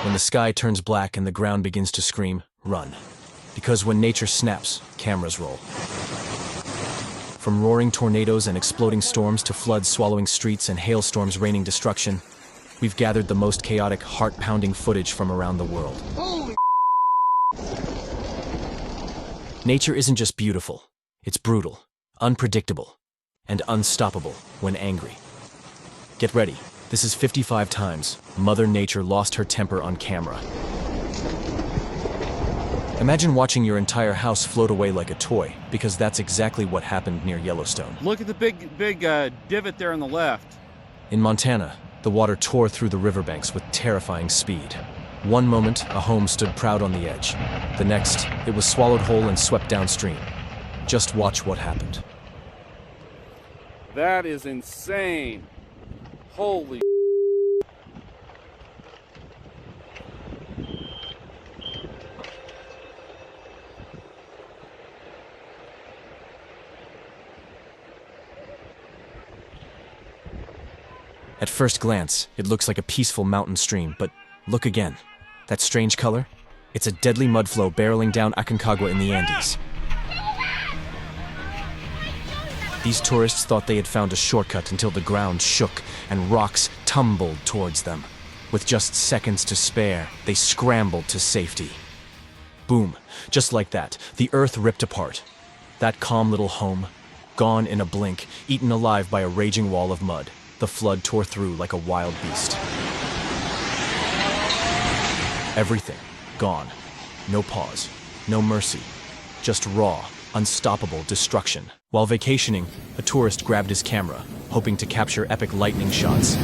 When the sky turns black and the ground begins to scream, run. Because when nature snaps, cameras roll. From roaring tornadoes and exploding storms to floods swallowing streets and hailstorms raining destruction, we've gathered the most chaotic, heart-pounding footage from around the world. Holy Nature isn't just beautiful, it's brutal, unpredictable, and unstoppable when angry. Get ready, this is 55 times Mother Nature lost her temper on camera. Imagine watching your entire house float away like a toy, because that's exactly what happened near Yellowstone. Look at the big divot there on the left. In Montana, the water tore through the riverbanks with terrifying speed. One moment, a home stood proud on the edge. The next, it was swallowed whole and swept downstream. Just watch what happened. That is insane. Holy At first glance, it looks like a peaceful mountain stream, but look again. That strange color? It's a deadly mud flow barreling down Aconcagua in the Andes. These tourists thought they had found a shortcut until the ground shook and rocks tumbled towards them. With just seconds to spare, they scrambled to safety. Boom, just like that, the earth ripped apart. That calm little home, gone in a blink, eaten alive by a raging wall of mud. The flood tore through like a wild beast. Everything gone. No pause, no mercy. Just raw, unstoppable destruction. While vacationing, a tourist grabbed his camera, hoping to capture epic lightning shots.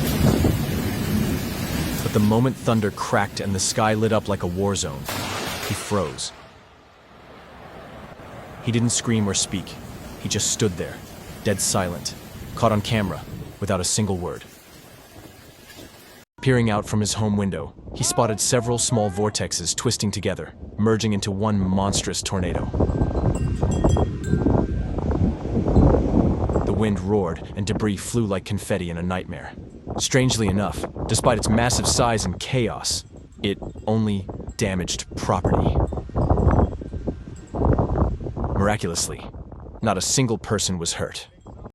But the moment thunder cracked and the sky lit up like a war zone, he froze. He didn't scream or speak. He just stood there, dead silent, caught on camera, without a single word. Peering out from his home window, he spotted several small vortexes twisting together, merging into one monstrous tornado. The wind roared and debris flew like confetti in a nightmare. Strangely enough, despite its massive size and chaos, it only damaged property. Miraculously, not a single person was hurt.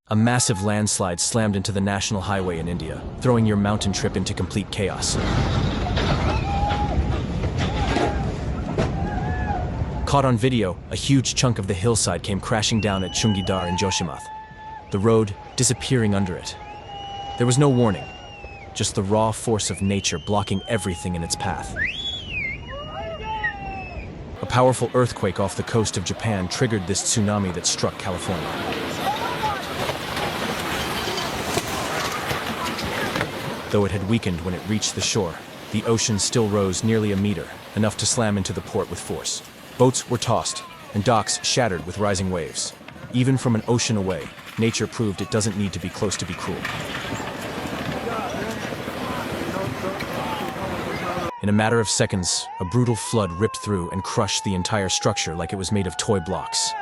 A massive landslide slammed into the national highway in India, throwing your mountain trip into complete chaos. Caught on video, a huge chunk of the hillside came crashing down at Chungidar in Joshimath, the road disappearing under it. There was no warning, just the raw force of nature blocking everything in its path. A powerful earthquake off the coast of Japan triggered this tsunami that struck California. Though it had weakened when it reached the shore, the ocean still rose nearly a meter, enough to slam into the port with force. Boats were tossed, and docks shattered with rising waves. Even from an ocean away, nature proved it doesn't need to be close to be cruel. In a matter of seconds, a brutal flood ripped through and crushed the entire structure like it was made of toy blocks.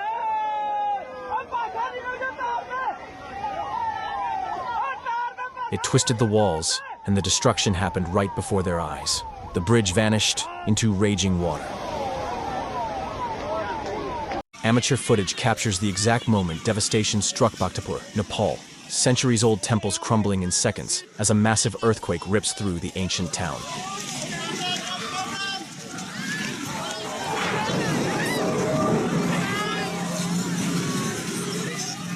It twisted the walls, and the destruction happened right before their eyes. The bridge vanished into raging water. Amateur footage captures the exact moment devastation struck Bhaktapur, Nepal. Centuries-old temples crumbling in seconds as a massive earthquake rips through the ancient town.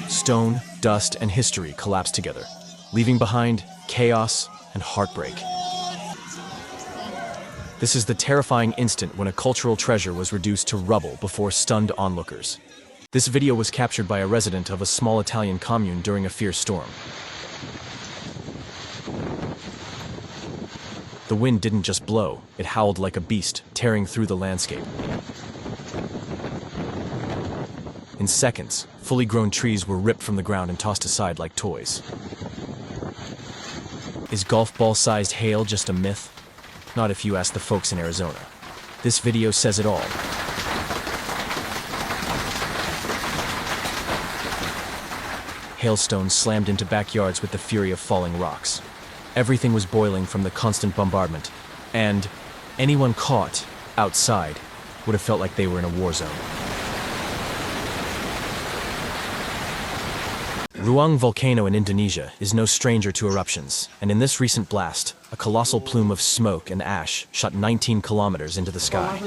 Stone, dust, and history collapse together, leaving behind chaos and heartbreak. This is the terrifying instant when a cultural treasure was reduced to rubble before stunned onlookers. This video was captured by a resident of a small Italian commune during a fierce storm. The wind didn't just blow, it howled like a beast, tearing through the landscape. In seconds, fully grown trees were ripped from the ground and tossed aside like toys. Is golf ball-sized hail just a myth? Not if you ask the folks in Arizona. This video says it all. Hailstones slammed into backyards with the fury of falling rocks. Everything was boiling from the constant bombardment, and Anyone caught outside would have felt like they were in a war zone. Ruang Volcano in Indonesia is no stranger to eruptions, and in this recent blast, a colossal plume of smoke and ash shot 19 kilometers into the sky.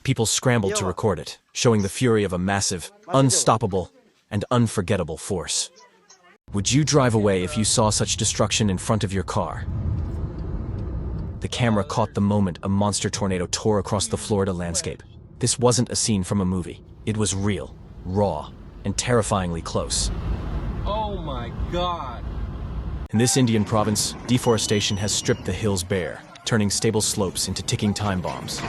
People scrambled to record it, showing the fury of a massive, unstoppable, and unforgettable force. Would you drive away if you saw such destruction in front of your car? The camera caught the moment a monster tornado tore across the Florida landscape. This wasn't a scene from a movie. It was real, raw, and terrifyingly close. Oh my God! In this Indian province, deforestation has stripped the hills bare, turning stable slopes into ticking time bombs.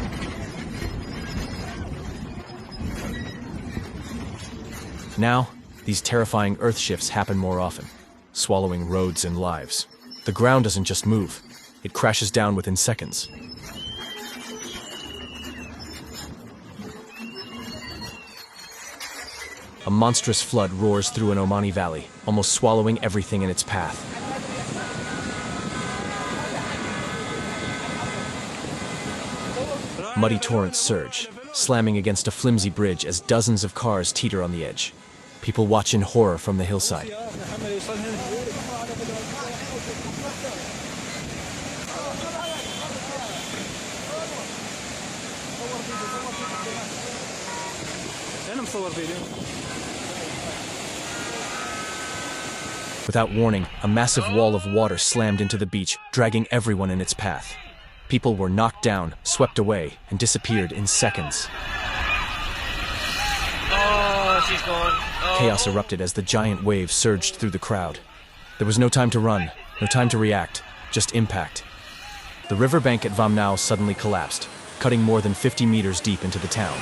Now, these terrifying earth shifts happen more often, swallowing roads and lives. The ground doesn't just move, it crashes down within seconds. A monstrous flood roars through an Omani valley, almost swallowing everything in its path. Muddy torrents surge, slamming against a flimsy bridge as dozens of cars teeter on the edge. People watch in horror from the hillside. Without warning, a massive wall of water slammed into the beach, dragging everyone in its path. People were knocked down, swept away, and disappeared in seconds. Oh, she's gone. Oh. Chaos erupted as the giant wave surged through the crowd. There was no time to run, no time to react, just impact. The riverbank at Vamnao suddenly collapsed, cutting more than 50 meters deep into the town.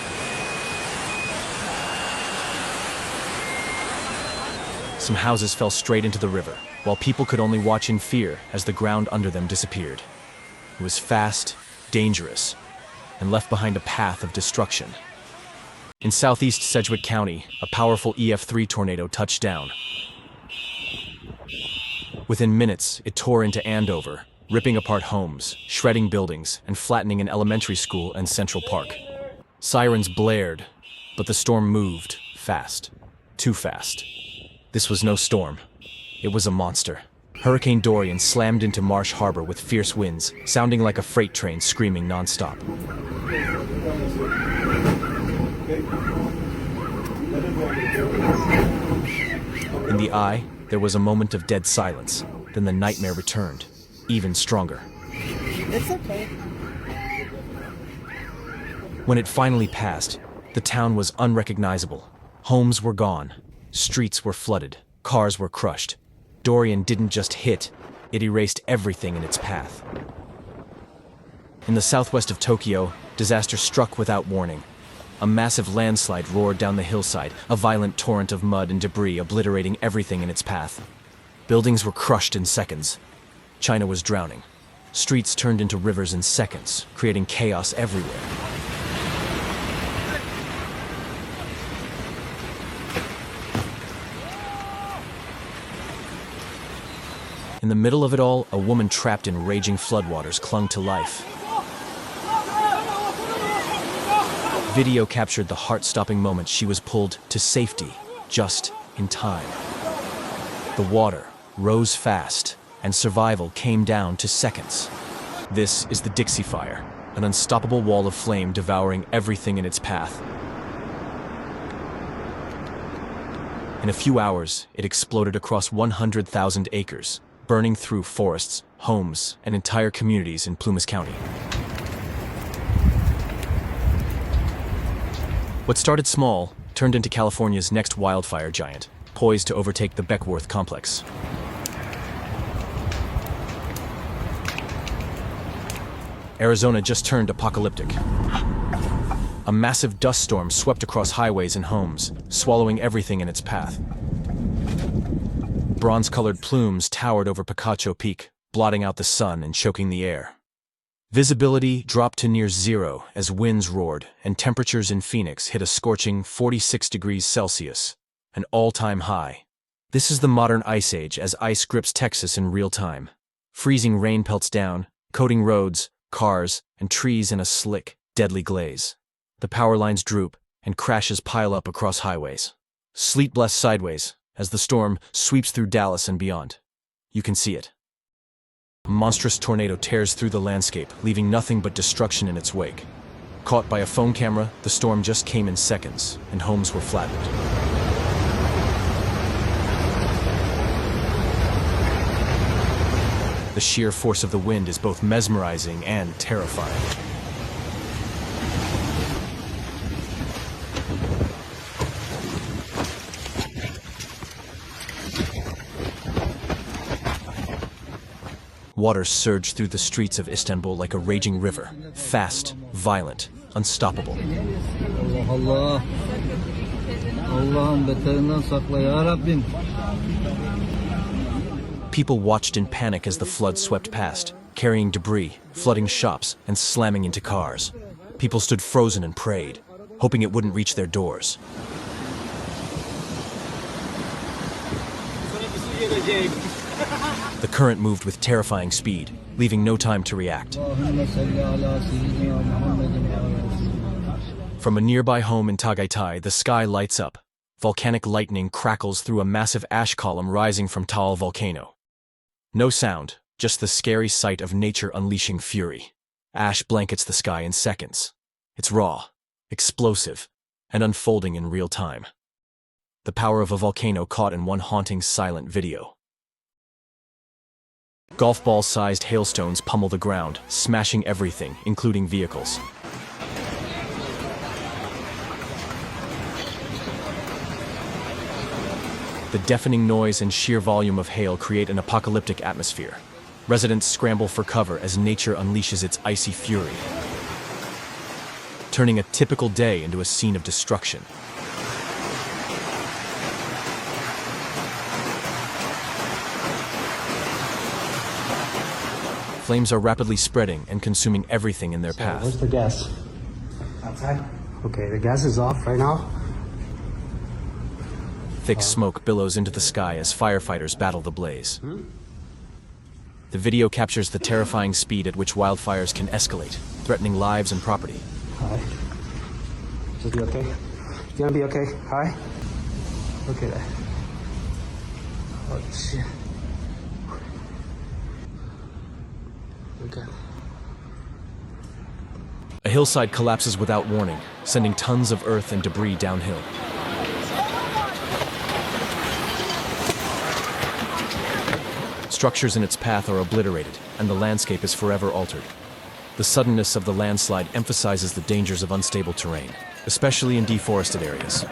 Some houses fell straight into the river, while people could only watch in fear as the ground under them disappeared. It was fast, dangerous, and left behind a path of destruction. In southeast Sedgwick County, a powerful EF3 tornado touched down. Within minutes, it tore into Andover, ripping apart homes, shredding buildings, and flattening an elementary school and Central Park. Sirens blared, but the storm moved fast, too fast. This was no storm. It was a monster. Hurricane Dorian slammed into Marsh Harbor with fierce winds, sounding like a freight train screaming nonstop. In the eye, there was a moment of dead silence. Then the nightmare returned, even stronger. It's okay. When it finally passed, the town was unrecognizable. Homes were gone. Streets were flooded. Cars were crushed. Dorian didn't just hit, it erased everything in its path. In the southwest of Tokyo, disaster struck without warning. A massive landslide roared down the hillside, a violent torrent of mud and debris obliterating everything in its path. Buildings were crushed in seconds. China was drowning. Streets turned into rivers in seconds, creating chaos everywhere. In the middle of it all, a woman trapped in raging floodwaters clung to life. Video captured the heart-stopping moment she was pulled to safety, just in time. The water rose fast, and survival came down to seconds. This is the Dixie Fire, an unstoppable wall of flame devouring everything in its path. In a few hours, it exploded across 100,000 acres, burning through forests, homes, and entire communities in Plumas County. What started small turned into California's next wildfire giant, poised to overtake the Beckworth complex. Arizona just turned apocalyptic. A massive dust storm swept across highways and homes, swallowing everything in its path. Bronze-colored plumes towered over Picacho Peak, blotting out the sun and choking the air. Visibility dropped to near zero as winds roared, and temperatures in Phoenix hit a scorching 46 degrees Celsius, an all-time high. This is the modern ice age as ice grips Texas in real time. Freezing rain pelts down, coating roads, cars, and trees in a slick, deadly glaze. The power lines droop, and crashes pile up across highways. Sleet blasts sideways as the storm sweeps through Dallas and beyond. You can see it. A monstrous tornado tears through the landscape, leaving nothing but destruction in its wake. Caught by a phone camera, the storm just came in seconds, and homes were flattened. The sheer force of the wind is both mesmerizing and terrifying. Water surged through the streets of Istanbul like a raging river, fast, violent, unstoppable. Allah, Allah'ım beterinden sakla ya Rabbim. People watched in panic as the flood swept past, carrying debris, flooding shops, and slamming into cars. People stood frozen and prayed, hoping it wouldn't reach their doors. The current moved with terrifying speed, leaving no time to react. From a nearby home in Tagaytay, the sky lights up. Volcanic lightning crackles through a massive ash column rising from Taal volcano. No sound, just the scary sight of nature unleashing fury. Ash blankets the sky in seconds. It's raw, explosive, and unfolding in real time. The power of a volcano caught in one haunting silent video. Golf ball-sized hailstones pummel the ground, smashing everything, including vehicles. The deafening noise and sheer volume of hail create an apocalyptic atmosphere. Residents scramble for cover as nature unleashes its icy fury, turning a typical day into a scene of destruction. Flames are rapidly spreading and consuming everything in their path. Where's the gas? Outside? Okay, the gas is off right now. Thick smoke billows into the sky as firefighters battle the blaze. The video captures the terrifying speed at which wildfires can escalate, threatening lives and property. Hi. Is it okay? You gonna be okay? Hi? Okay there. Oh shit. Okay. A hillside collapses without warning, sending tons of earth and debris downhill. Structures in its path are obliterated, and the landscape is forever altered. The suddenness of the landslide emphasizes the dangers of unstable terrain, especially in deforested areas.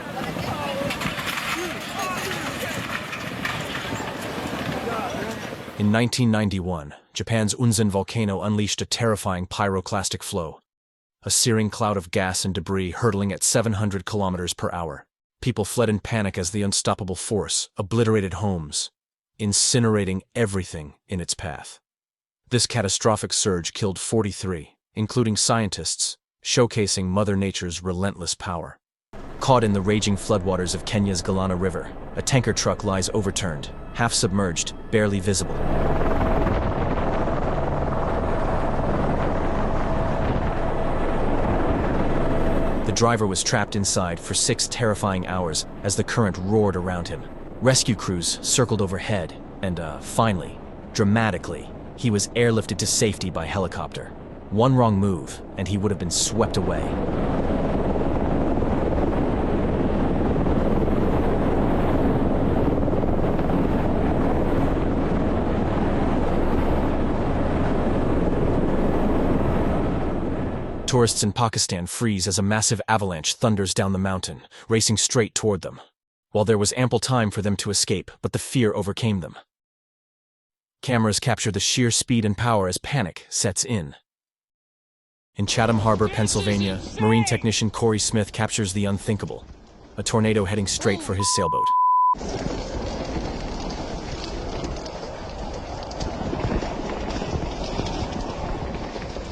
In 1991, Japan's Unzen volcano unleashed a terrifying pyroclastic flow, a searing cloud of gas and debris hurtling at 700 kilometers per hour. People fled in panic as the unstoppable force obliterated homes, incinerating everything in its path. This catastrophic surge killed 43, including scientists, showcasing Mother Nature's relentless power. Caught in the raging floodwaters of Kenya's Galana River, a tanker truck lies overturned, half submerged, barely visible. The driver was trapped inside for 6 terrifying hours as the current roared around him. Rescue crews circled overhead, and finally, dramatically, he was airlifted to safety by helicopter. One wrong move, and he would have been swept away. Tourists in Pakistan freeze as a massive avalanche thunders down the mountain, racing straight toward them. While there was ample time for them to escape, but the fear overcame them. Cameras capture the sheer speed and power as panic sets in. In Chatham Harbor, Pennsylvania, marine technician Corey Smith captures the unthinkable, a tornado heading straight for his sailboat.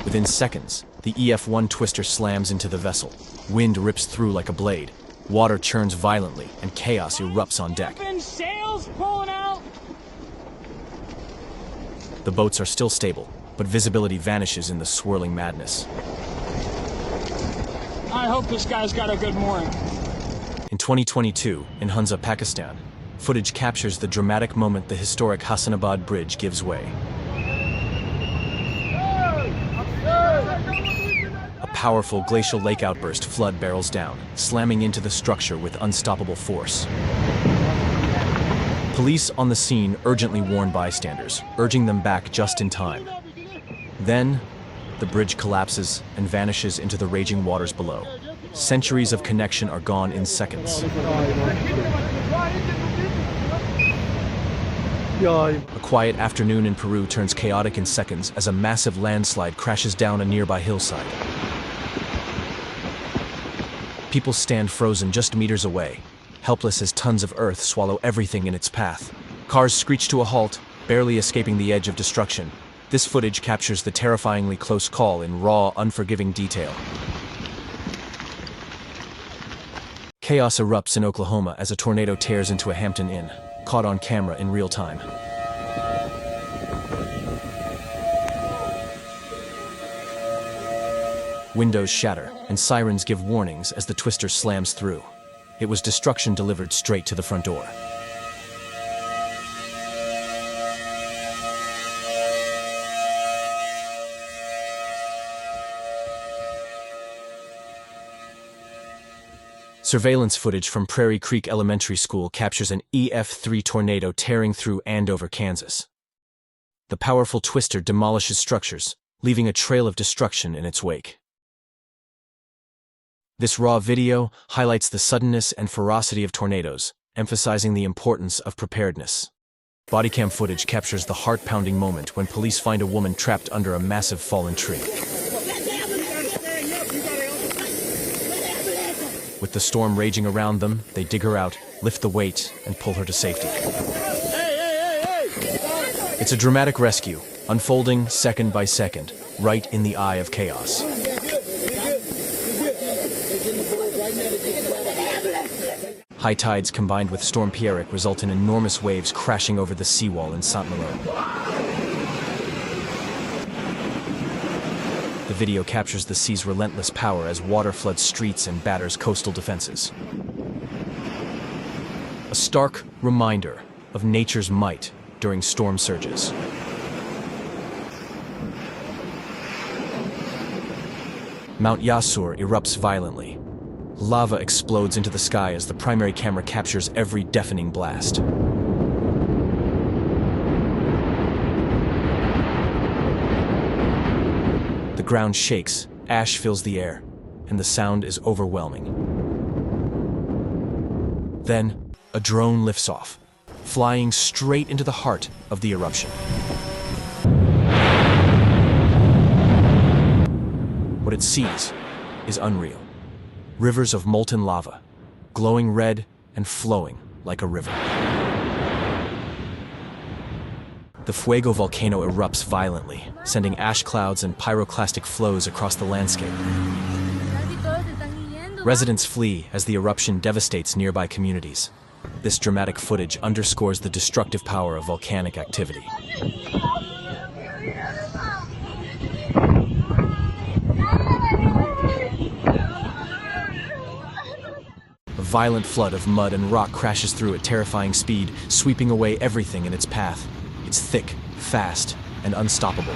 Within seconds, the EF-1 twister slams into the vessel. Wind rips through like a blade. Water churns violently, and chaos erupts on deck. Sails pulling out. The The boats are still stable, but visibility vanishes in the swirling madness. I hope this guy's got a good mooring. In 2022, in Hunza, Pakistan, footage captures the dramatic moment the historic Hassanabad Bridge gives way. A powerful glacial lake outburst flood barrels down, slamming into the structure with unstoppable force. Police on the scene urgently warn bystanders, urging them back just in time. Then, the bridge collapses and vanishes into the raging waters below. Centuries of connection are gone in seconds. A quiet afternoon in Peru turns chaotic in seconds as a massive landslide crashes down a nearby hillside. People stand frozen just meters away, helpless as tons of earth swallow everything in its path. Cars screech to a halt, barely escaping the edge of destruction. This footage captures the terrifyingly close call in raw, unforgiving detail. Chaos erupts in Oklahoma as a tornado tears into a Hampton Inn, caught on camera in real time. Windows shatter, and sirens give warnings as the twister slams through. It was destruction delivered straight to the front door. Surveillance footage from Prairie Creek Elementary School captures an EF3 tornado tearing through Andover, Kansas. The powerful twister demolishes structures, leaving a trail of destruction in its wake. This raw video highlights the suddenness and ferocity of tornadoes, emphasizing the importance of preparedness. Bodycam footage captures the heart-pounding moment when police find a woman trapped under a massive fallen tree. With the storm raging around them, they dig her out, lift the weight, and pull her to safety. It's a dramatic rescue, unfolding second by second, right in the eye of chaos. High tides combined with Storm Pierrick result in enormous waves crashing over the seawall in Saint-Malo. The video captures the sea's relentless power as water floods streets and batters coastal defenses. A stark reminder of nature's might during storm surges. Mount Yasur erupts violently. Lava explodes into the sky as the primary camera captures every deafening blast. The ground shakes, ash fills the air, and the sound is overwhelming. Then, a drone lifts off, flying straight into the heart of the eruption. What it sees is unreal. Rivers of molten lava, glowing red and flowing like a river. The Fuego volcano erupts violently, sending ash clouds and pyroclastic flows across the landscape. Residents flee as the eruption devastates nearby communities. This dramatic footage underscores the destructive power of volcanic activity. A violent flood of mud and rock crashes through at terrifying speed, sweeping away everything in its path. It's thick, fast, and unstoppable.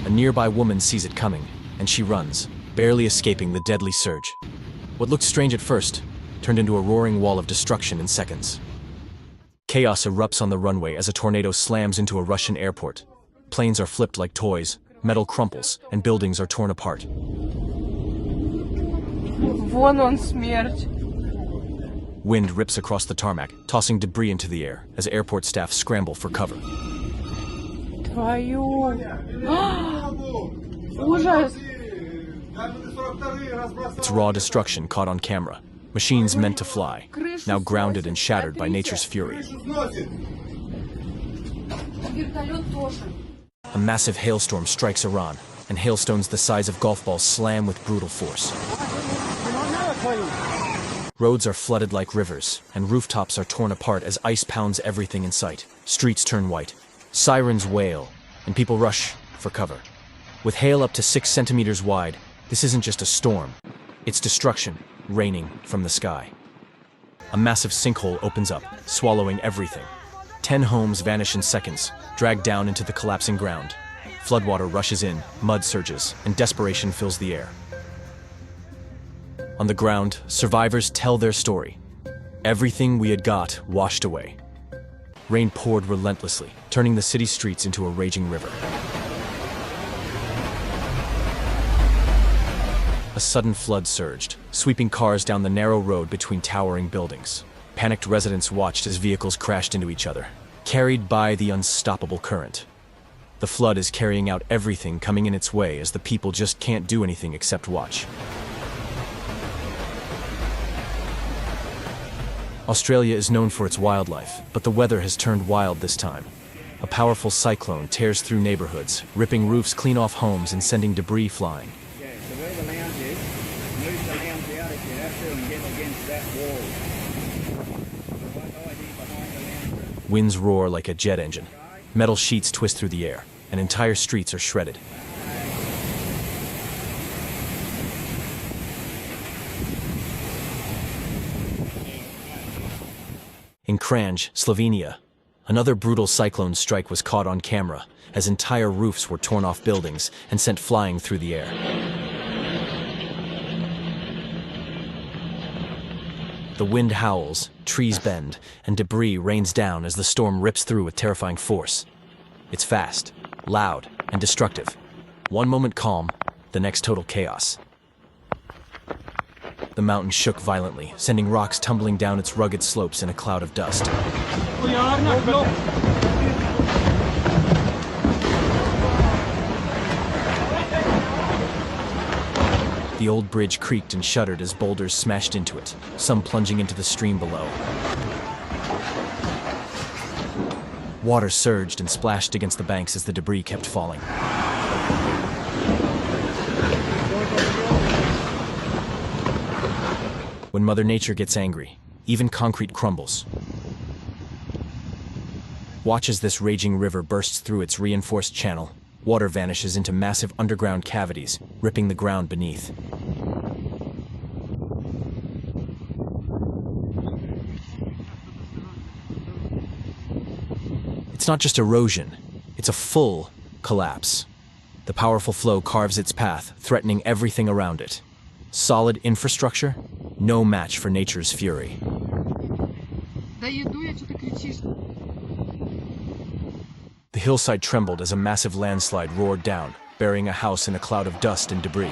A nearby woman sees it coming, and she runs, barely escaping the deadly surge. What looked strange at first turned into a roaring wall of destruction in seconds. Chaos erupts on the runway as a tornado slams into a Russian airport. Planes are flipped like toys, metal crumples, and buildings are torn apart. Вон он, смерть. Wind rips across the tarmac, tossing debris into the air as airport staff scramble for cover. Твою. Ужас. It's raw destruction caught on camera. Machines meant to fly, now grounded and shattered by nature's fury. A massive hailstorm strikes Iran, and hailstones the size of golf balls slam with brutal force. Roads are flooded like rivers, and rooftops are torn apart as ice pounds everything in sight. Streets turn white. Sirens wail, and people rush for cover. With hail up to 6 centimeters wide, this isn't just a storm. It's destruction, raining from the sky. A massive sinkhole opens up, swallowing everything. 10 homes vanish in seconds, dragged down into the collapsing ground. Floodwater rushes in, mud surges, and desperation fills the air. On the ground, survivors tell their story. Everything we had got washed away. Rain poured relentlessly, turning the city streets into a raging river. A sudden flood surged, sweeping cars down the narrow road between towering buildings. Panicked residents watched as vehicles crashed into each other, carried by the unstoppable current. The flood is carrying out everything coming in its way as the people just can't do anything except watch. Australia is known for its wildlife, but the weather has turned wild this time. A powerful cyclone tears through neighborhoods, ripping roofs clean off homes and sending debris flying. Yeah, so where the lounge is, move the lounge out if you have to and get against that wall. Right ID behind the lounge. Winds roar like a jet engine. Metal sheets twist through the air, and entire streets are shredded. In Kranj, Slovenia, another brutal cyclone strike was caught on camera as entire roofs were torn off buildings and sent flying through the air. The wind howls, trees bend, and debris rains down as the storm rips through with terrifying force. It's fast, loud, and destructive. One moment calm, the next total chaos. The mountain shook violently, sending rocks tumbling down its rugged slopes in a cloud of dust. The old bridge creaked and shuddered as boulders smashed into it, some plunging into the stream below. Water surged and splashed against the banks as the debris kept falling. When Mother Nature gets angry, even concrete crumbles. Watch as this raging river bursts through its reinforced channel. Water vanishes into massive underground cavities, ripping the ground beneath. It's not just erosion, it's a full collapse. The powerful flow carves its path, threatening everything around it. Solid infrastructure, no match for nature's fury. The hillside trembled as a massive landslide roared down, burying a house in a cloud of dust and debris.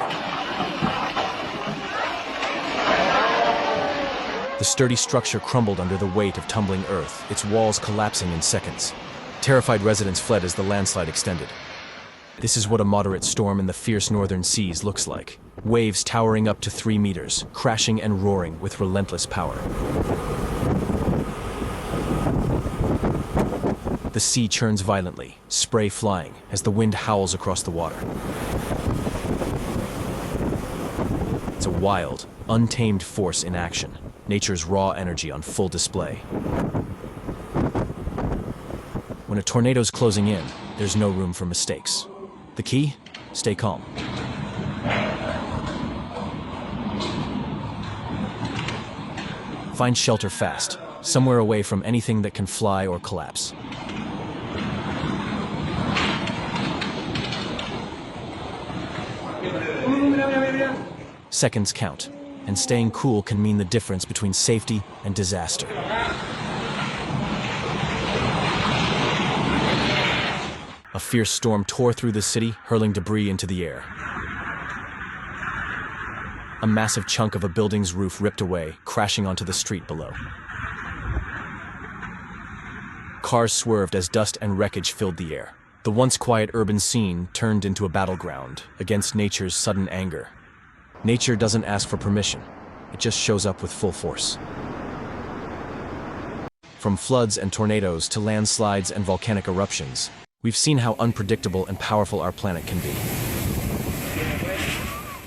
The sturdy structure crumbled under the weight of tumbling earth, its walls collapsing in seconds. Terrified residents fled as the landslide extended. This is what a moderate storm in the fierce northern seas looks like. Waves towering up to 3 meters, crashing and roaring with relentless power. The sea churns violently, spray flying, as the wind howls across the water. It's a wild, untamed force in action, nature's raw energy on full display. When a tornado's closing in, there's no room for mistakes. The key? Stay calm. Find shelter fast, somewhere away from anything that can fly or collapse. Seconds count, and staying cool can mean the difference between safety and disaster. A fierce storm tore through the city, hurling debris into the air. A massive chunk of a building's roof ripped away, crashing onto the street below. Cars swerved as dust and wreckage filled the air. The once quiet urban scene turned into a battleground against nature's sudden anger. Nature doesn't ask for permission. It just shows up with full force. From floods and tornadoes to landslides and volcanic eruptions, we've seen how unpredictable and powerful our planet can be.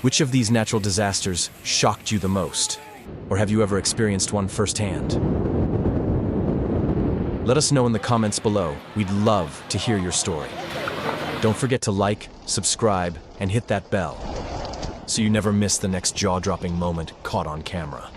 Which of these natural disasters shocked you the most? Or have you ever experienced one firsthand? Let us know in the comments below. We'd love to hear your story. Don't forget to like, subscribe, and hit that bell so you never miss the next jaw-dropping moment caught on camera.